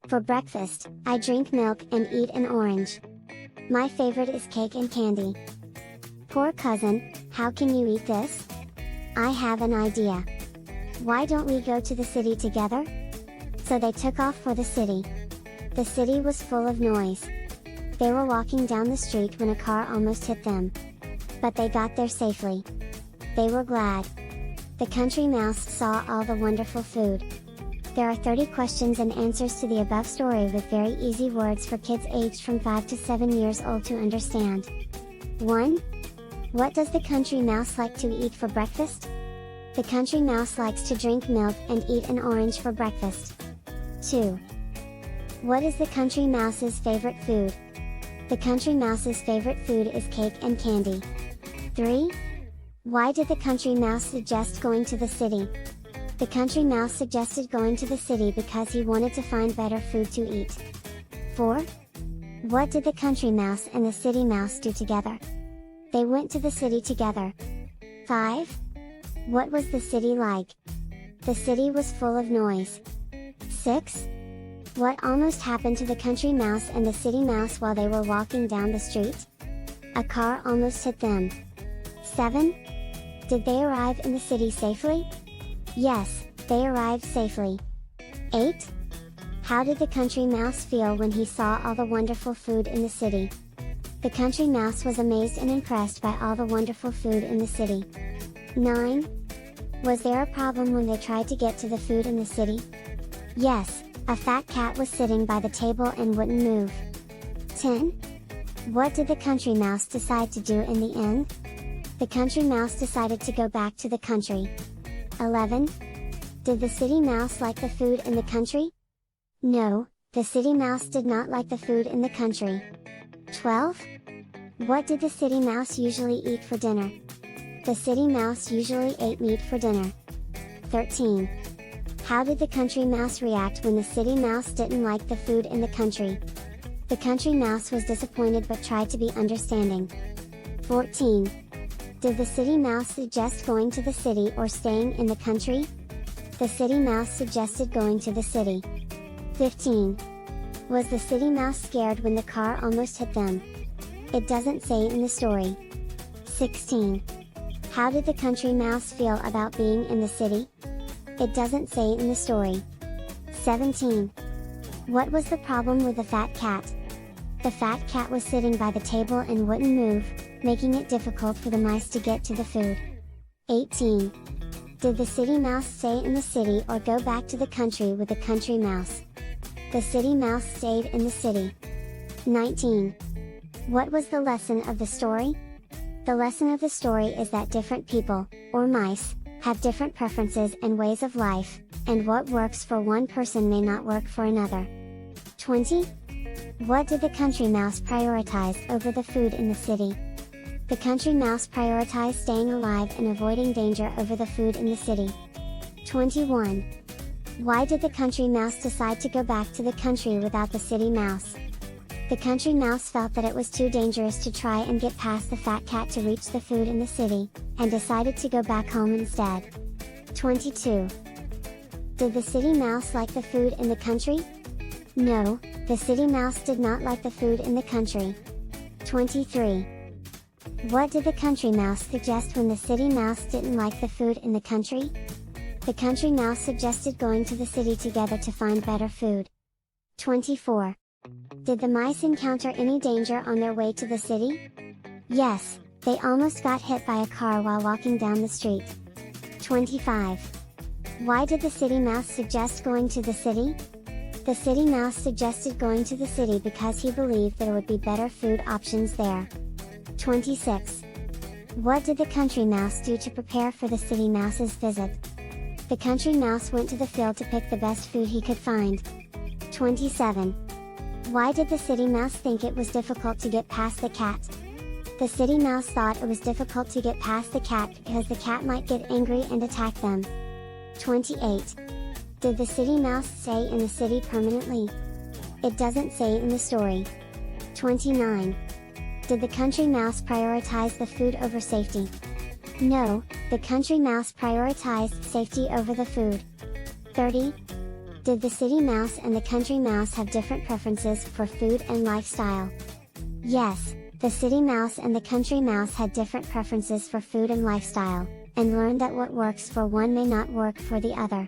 For breakfast, I drink milk and eat an orange. My favorite is cake and candy. Poor cousin, how can you eat this? I have an idea. Why don't we go to the city together? So they took off for the city. The city was full of noise. They were walking down the street when a car almost hit them. But they got there safely. They were glad. The country mouse saw all the wonderful food. There are 30 questions and answers to the above story with very easy words for kids aged from 5 to 7 years old to understand. 1. What does the country mouse like to eat for breakfast? The country mouse likes to drink milk and eat an orange for breakfast. 2. What is the country mouse's favorite food? The country mouse's favorite food is cake and candy. 3. Why did the country mouse suggest going to the city? The country mouse suggested going to the city because he wanted to find better food to eat. 4. What did the country mouse and the city mouse do together? They went to the city together. 5. What was the city like? The city was full of noise. 6. What almost happened to the country mouse and the city mouse while they were walking down the street? A car almost hit them. 7. Did they arrive in the city safely? Yes, they arrived safely. 8. How did the country mouse feel when he saw all the wonderful food in the city? The country mouse was amazed and impressed by all the wonderful food in the city. 9. Was there a problem when they tried to get to the food in the city? Yes, a fat cat was sitting by the table and wouldn't move. 10. What did the country mouse decide to do in the end? The country mouse decided to go back to the country. 11. Did the city mouse like the food in the country? No, the city mouse did not like the food in the country. 12. What did the city mouse usually eat for dinner? The city mouse usually ate meat for dinner. 13. How did the country mouse react when the city mouse didn't like the food in the country? The country mouse was disappointed but tried to be understanding. 14. Did the city mouse suggest going to the city or staying in the country? The city mouse suggested going to the city. 15. Was the city mouse scared when the car almost hit them? It doesn't say in the story. 16. How did the country mouse feel about being in the city? It doesn't say in the story. 17. What was the problem with the fat cat? The fat cat was sitting by the table and wouldn't move, making it difficult for the mice to get to the food. 18. Did the city mouse stay in the city or go back to the country with the country mouse? The city mouse stayed in the city. 19. What was the lesson of the story? The lesson of the story is that different people, or mice, have different preferences and ways of life, and what works for one person may not work for another. 20. What did the country mouse prioritize over the food in the city? The country mouse prioritized staying alive and avoiding danger over the food in the city. 21. Why did the country mouse decide to go back to the country without the city mouse? The country mouse felt that it was too dangerous to try and get past the fat cat to reach the food in the city, and decided to go back home instead. 22. Did the city mouse like the food in the country? No, the city mouse did not like the food in the country. 23. What did the country mouse suggest when the city mouse didn't like the food in the country? The country mouse suggested going to the city together to find better food. 24. Did the mice encounter any danger on their way to the city? Yes, they almost got hit by a car while walking down the street. 25. Why did the city mouse suggest going to the city? The city mouse suggested going to the city because he believed there would be better food options there. 26. What did the country mouse do to prepare for the city mouse's visit? The country mouse went to the field to pick the best food he could find. 27. Why did the city mouse think it was difficult to get past the cat? The city mouse thought it was difficult to get past the cat because the cat might get angry and attack them. 28. Did the city mouse stay in the city permanently? It doesn't say in the story. 29. Did the country mouse prioritize the food over safety? No, the country mouse prioritized safety over the food. 30. Did the city mouse and the country mouse have different preferences for food and lifestyle? Yes, the city mouse and the country mouse had different preferences for food and lifestyle, and learned that what works for one may not work for the other.